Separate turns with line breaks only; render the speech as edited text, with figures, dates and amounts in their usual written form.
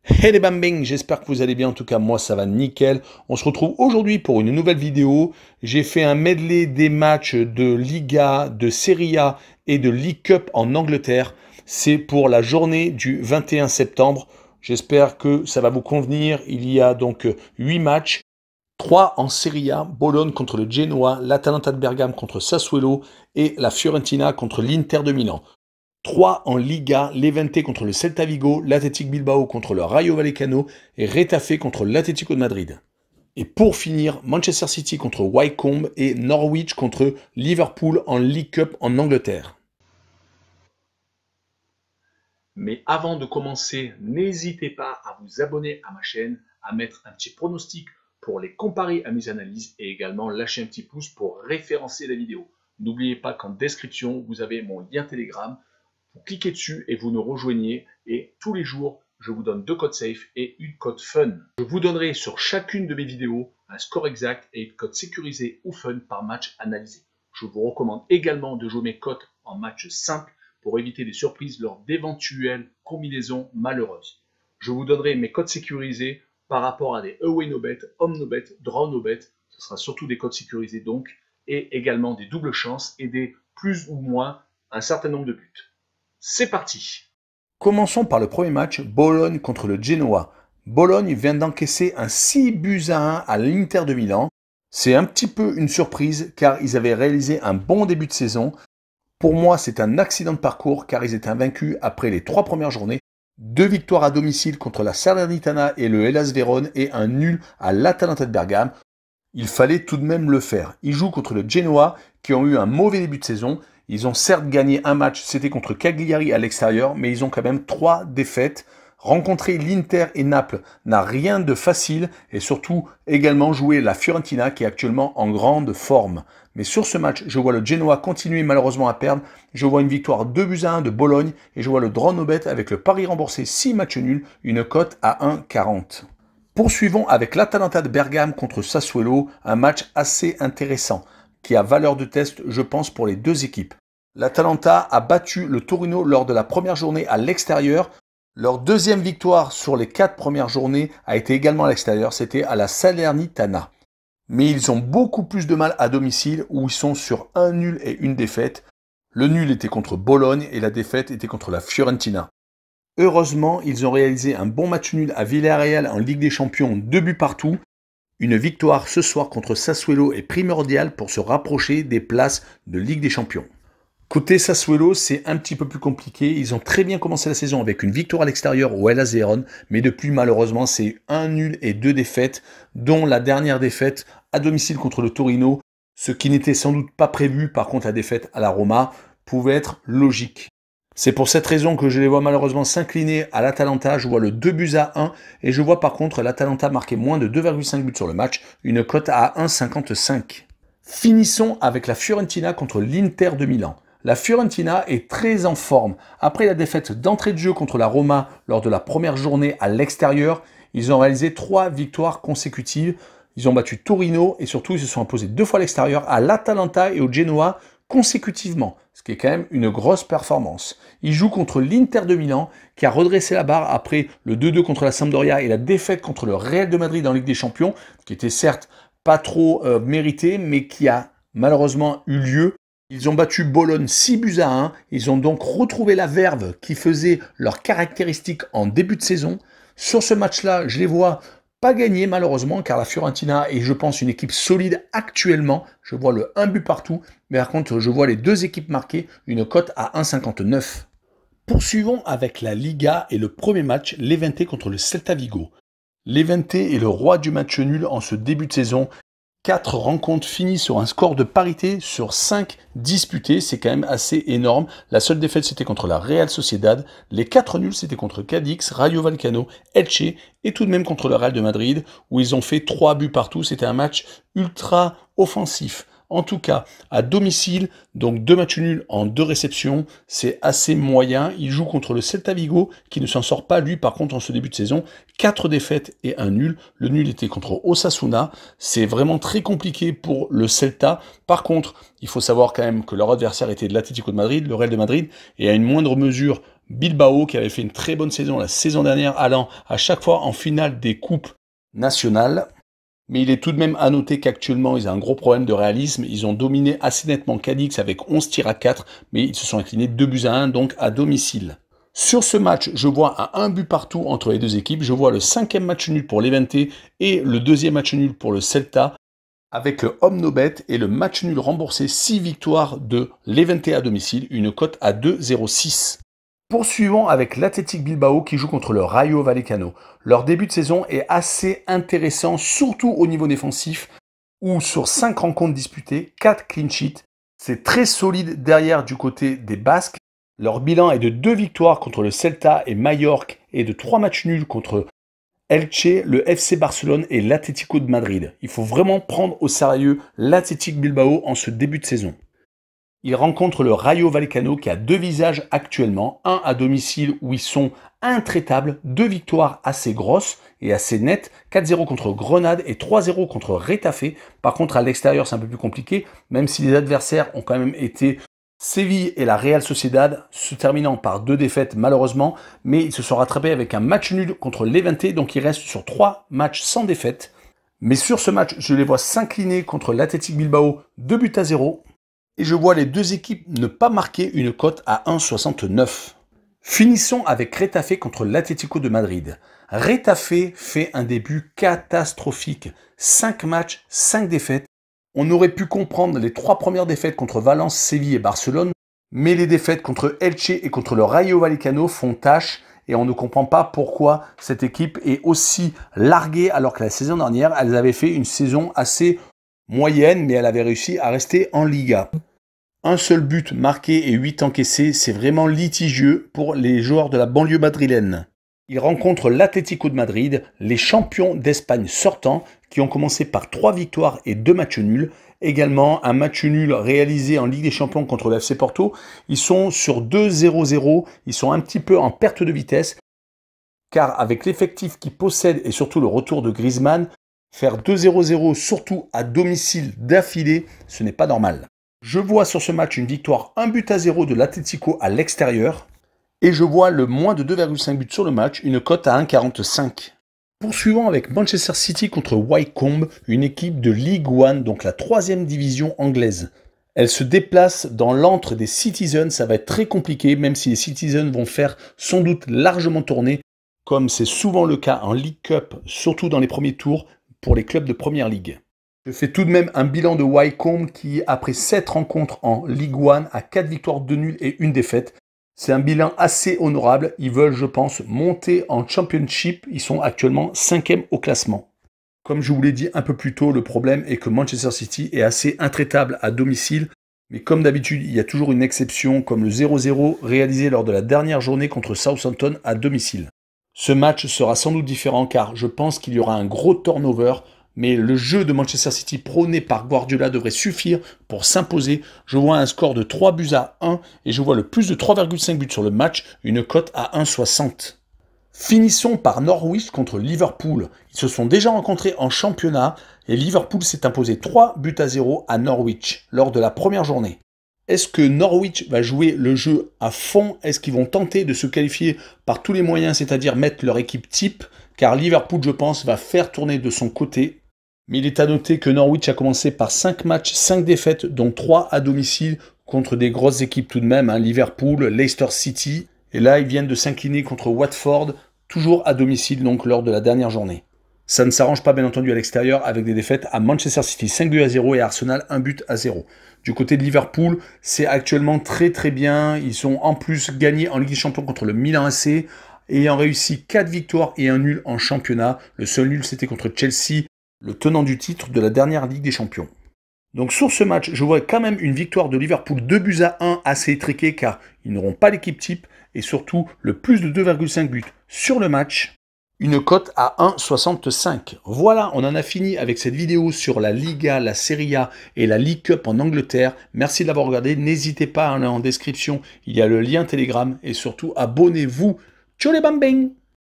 Hey les bambins, j'espère que vous allez bien, en tout cas moi ça va nickel. On se retrouve aujourd'hui pour une nouvelle vidéo. J'ai fait un medley des matchs de Liga, de Serie A et de League Cup en Angleterre. C'est pour la journée du 21 septembre. J'espère que ça va vous convenir. Il y a donc 8 matchs. 3 en Serie A, Bologne contre le Genoa, l'Atalanta de Bergame contre Sassuolo et la Fiorentina contre l'Inter de Milan. 3 en Liga, Levante contre le Celta Vigo, l'Athletic Bilbao contre le Rayo Vallecano et Retafe contre l'Atlético de Madrid. Et pour finir, Manchester City contre Wycombe et Norwich contre Liverpool en League Cup en Angleterre. Mais avant de commencer, n'hésitez pas à vous abonner à ma chaîne, à mettre un petit pronostic pour les comparer à mes analyses et également lâcher un petit pouce pour référencer la vidéo. N'oubliez pas qu'en description, vous avez mon lien Telegram. Vous cliquez dessus et vous nous rejoignez et tous les jours, je vous donne 2 codes safe et une code fun. Je vous donnerai sur chacune de mes vidéos un score exact et une code sécurisé ou fun par match analysé. Je vous recommande également de jouer mes codes en match simple pour éviter des surprises lors d'éventuelles combinaisons malheureuses. Je vous donnerai mes codes sécurisés par rapport à des away no bet, home no bet, draw no bet. Ce sera surtout des codes sécurisés donc et également des doubles chances et des plus ou moins un certain nombre de buts. C'est parti. Commençons par le premier match, Bologne contre le Genoa. Bologne vient d'encaisser un 6-1 à l'Inter de Milan. C'est un petit peu une surprise car ils avaient réalisé un bon début de saison. Pour moi, c'est un accident de parcours car ils étaient invaincus après les 3 premières journées. 2 victoires à domicile contre la Salernitana et le Hellas Vérone et un nul à l'Atalanta de Bergame. Il fallait tout de même le faire. Ils jouent contre le Genoa qui ont eu un mauvais début de saison. Ils ont certes gagné un match, c'était contre Cagliari à l'extérieur, mais ils ont quand même 3 défaites. Rencontrer l'Inter et Naples n'a rien de facile et surtout également jouer la Fiorentina qui est actuellement en grande forme. Mais sur ce match, je vois le Genoa continuer malheureusement à perdre. Je vois une victoire 2-1 de Bologne et je vois le draw no bet avec le pari remboursé 6 matchs nuls, une cote à 1,40. Poursuivons avec l'Atalanta de Bergame contre Sassuolo, un match assez intéressant qui a valeur de test, je pense, pour les deux équipes. L'Atalanta a battu le Torino lors de la première journée à l'extérieur. Leur deuxième victoire sur les 4 premières journées a été également à l'extérieur, c'était à la Salernitana. Mais ils ont beaucoup plus de mal à domicile où ils sont sur un nul et une défaite. Le nul était contre Bologne et la défaite était contre la Fiorentina. Heureusement, ils ont réalisé un bon match nul à Villarreal en Ligue des Champions, 2 buts partout. Une victoire ce soir contre Sassuolo est primordiale pour se rapprocher des places de Ligue des Champions. Côté Sassuolo, c'est un petit peu plus compliqué. Ils ont très bien commencé la saison avec une victoire à l'extérieur au Hellas Vérone, mais depuis malheureusement c'est un nul et 2 défaites, dont la dernière défaite à domicile contre le Torino, ce qui n'était sans doute pas prévu. Par contre, la défaite à la Roma pouvait être logique. C'est pour cette raison que je les vois malheureusement s'incliner à l'Atalanta. Je vois le 2-1 et je vois par contre l'Atalanta marquer moins de 2,5 buts sur le match, une cote à 1,55. Finissons avec la Fiorentina contre l'Inter de Milan. La Fiorentina est très en forme. Après la défaite d'entrée de jeu contre la Roma lors de la première journée à l'extérieur, ils ont réalisé 3 victoires consécutives. Ils ont battu Torino et surtout ils se sont imposés 2 fois à l'extérieur à l'Atalanta et au Genoa consécutivement, ce qui est quand même une grosse performance. Ils jouent contre l'Inter de Milan qui a redressé la barre après le 2-2 contre la Sampdoria et la défaite contre le Real de Madrid en Ligue des Champions, qui était certes pas trop méritée, mais qui a malheureusement eu lieu. Ils ont battu Bologne 6-1, ils ont donc retrouvé la verve qui faisait leur caractéristique en début de saison. Sur ce match-là, je les vois pas gagner malheureusement, car la Fiorentina est, je pense, une équipe solide actuellement. Je vois le 1 but partout, mais par contre, je vois les deux équipes marquer une cote à 1,59. Poursuivons avec la Liga et le premier match, Levante contre le Celta Vigo. Levante est le roi du match nul en ce début de saison. 4 rencontres finies sur un score de parité sur 5 disputées, c'est quand même assez énorme. La seule défaite c'était contre la Real Sociedad, les 4 nuls c'était contre Cadix, Rayo Vallecano, Elche et tout de même contre le Real de Madrid où ils ont fait 3 buts partout, c'était un match ultra offensif. En tout cas, à domicile, donc 2 matchs nuls en 2 réceptions, c'est assez moyen. Il joue contre le Celta Vigo, qui ne s'en sort pas lui, par contre, en ce début de saison. 4 défaites et un nul. Le nul était contre Osasuna. C'est vraiment très compliqué pour le Celta. Par contre, il faut savoir quand même que leur adversaire était de l'Atlético de Madrid, le Real de Madrid, et à une moindre mesure,
Bilbao qui avait fait une très bonne saison la saison dernière, allant à chaque fois en finale des coupes nationales. Mais il est tout de même à noter qu'actuellement, ils ont un gros problème de réalisme. Ils ont dominé assez nettement Cadix avec 11 tirs à 4, mais ils se sont inclinés 2-1, donc à domicile. Sur ce match, je vois un but partout entre les deux équipes. Je vois le 5e match nul pour l'Evente et le 2e match nul pour le Celta, avec le Home No Bet et le match nul remboursé 6 victoires de l'Evente à domicile, une cote à 2,06. Poursuivons avec l'Athletic Bilbao qui joue contre le Rayo Vallecano. Leur début de saison est assez intéressant, surtout au niveau défensif, où sur 5 rencontres disputées, 4 clean sheets. C'est très solide derrière du côté des Basques. Leur bilan est de 2 victoires contre le Celta et Mallorca et de 3 matchs nuls contre Elche, le FC Barcelone et l'Atlético de Madrid. Il faut vraiment prendre au sérieux l'Athletic Bilbao en ce début de saison. Ils rencontrent le Rayo Vallecano qui a 2 visages actuellement, un à domicile où ils sont intraitables, 2 victoires assez grosses et assez nettes, 4-0 contre Grenade et 3-0 contre Retafe. Par contre à l'extérieur c'est un peu plus compliqué, même si les adversaires ont quand même été Séville et la Real Sociedad, se terminant par 2 défaites malheureusement, mais ils se sont rattrapés avec un match nul contre l'Evente, donc ils restent sur 3 matchs sans défaite. Mais sur ce match, je les vois s'incliner contre l'Athletic Bilbao 2-0. Et je vois les deux équipes ne pas marquer une cote à 1,69. Finissons avec Retafe contre l'Atlético de Madrid. Retafe fait un début catastrophique. 5 matchs, 5 défaites. On aurait pu comprendre les 3 premières défaites contre Valence, Séville et Barcelone, mais les défaites contre Elche et contre le Rayo Vallecano font tâche et on ne comprend pas pourquoi cette équipe est aussi larguée alors que la saison dernière, elles avaient fait une saison assez moyenne, mais elle avait réussi à rester en Liga. Un seul but marqué et 8 encaissés, c'est vraiment litigieux pour les joueurs de la banlieue madrilène. Ils rencontrent l'Atlético de Madrid, les champions d'Espagne sortants, qui ont commencé par 3 victoires et 2 matchs nuls. Également un match nul réalisé en Ligue des Champions contre le FC Porto. Ils sont sur 2-0-0, ils sont un petit peu en perte de vitesse, car avec l'effectif qu'ils possèdent et surtout le retour de Griezmann, faire 2-0-0 surtout à domicile d'affilée, ce n'est pas normal. Je vois sur ce match une victoire 1-0 de l'Atlético à l'extérieur. Et je vois le moins de 2,5 buts sur le match, une cote à 1,45. Poursuivons avec Manchester City contre Wycombe, une équipe de League One, donc la 3e division anglaise. Elle se déplace dans l'antre des Citizens, ça va être très compliqué, même si les Citizens vont faire sans doute largement tourner, comme c'est souvent le cas en League Cup, surtout dans les premiers tours, pour les clubs de Première Ligue. Je fais tout de même un bilan de Wycombe qui, après 7 rencontres en League One, a 4 victoires, 2 nuls et 1 défaite. C'est un bilan assez honorable. Ils veulent, je pense, monter en Championship. Ils sont actuellement 5e au classement. Comme je vous l'ai dit un peu plus tôt, le problème est que Manchester City est assez intraitable à domicile. Mais comme d'habitude, il y a toujours une exception, comme le 0-0 réalisé lors de la dernière journée contre Southampton à domicile. Ce match sera sans doute différent car je pense qu'il y aura un gros turnover. Mais le jeu de Manchester City prôné par Guardiola devrait suffire pour s'imposer. Je vois un score de 3-1 et je vois le plus de 3,5 buts sur le match, une cote à 1,60. Finissons par Norwich contre Liverpool. Ils se sont déjà rencontrés en championnat et Liverpool s'est imposé 3-0 à Norwich lors de la première journée. Est-ce que Norwich va jouer le jeu à fond? Est-ce qu'ils vont tenter de se qualifier par tous les moyens, c'est-à-dire mettre leur équipe type? Car Liverpool, je pense, va faire tourner de son côté. Mais il est à noter que Norwich a commencé par 5 matchs, 5 défaites, dont 3 à domicile contre des grosses équipes tout de même, Liverpool, Leicester City. Et là, ils viennent de s'incliner contre Watford, toujours à domicile, donc lors de la dernière journée. Ça ne s'arrange pas bien entendu à l'extérieur avec des défaites à Manchester City 5-0 et à Arsenal 1-0. Du côté de Liverpool, c'est actuellement très très bien. Ils ont en plus gagné en Ligue des Champions contre le Milan AC, ayant réussi 4 victoires et un nul en championnat. Le seul nul c'était contre Chelsea, le tenant du titre de la dernière Ligue des Champions. Donc sur ce match, je vois quand même une victoire de Liverpool 2-1 assez étriquée car ils n'auront pas l'équipe type et surtout le plus de 2,5 buts sur le match. Une cote à 1,65. Voilà, on en a fini avec cette vidéo sur la Liga, la Serie A et la League Cup en Angleterre. Merci de l'avoir regardé. N'hésitez pas à aller en description, il y a le lien Telegram et surtout abonnez-vous. Tchou les bambins!